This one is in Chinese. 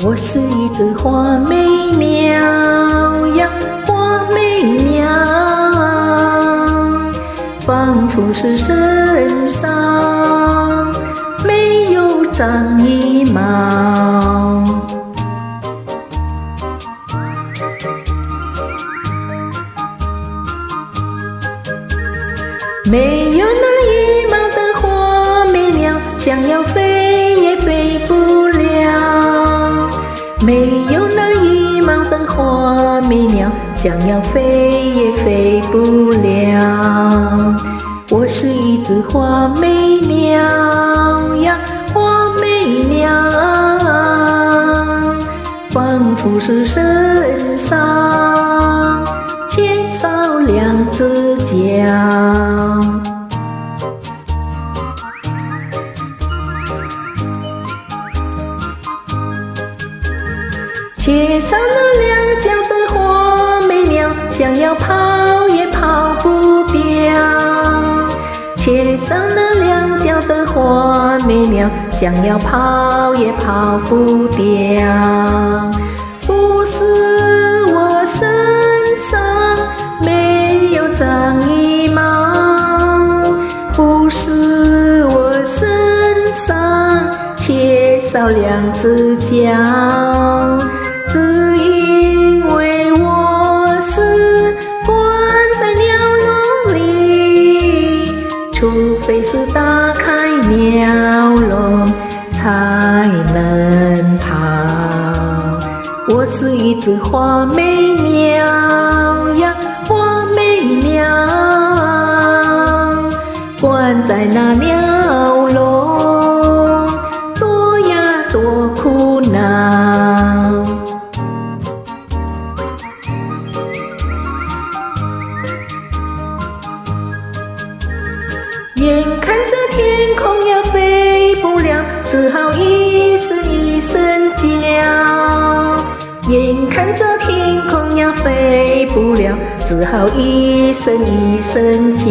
我是一只花眉鸟呀，花眉鸟，仿佛是身上没有长羽毛。没有那羽毛的花眉鸟，想要飞也飞不了。没有那羽毛的花眉鸟，想要飞也飞不了。我是一只花眉鸟呀，花眉鸟，仿佛是身上缺少两只脚。缺少了两脚的花眉鸟，想要跑也跑不掉。缺少了两脚的花眉鸟，想要跑也跑不掉。不是我身上没有长羽毛，不是我身上缺少两只脚，只因为我是关在鸟笼里，除非是打开鸟笼才能跑。我是一只花眉鸟呀，花眉鸟，关在那鸟笼，多呀多苦恼。眼看着天空呀飞不了，只好一声一声叫。眼看着天空呀飞不了，只好一声一声叫。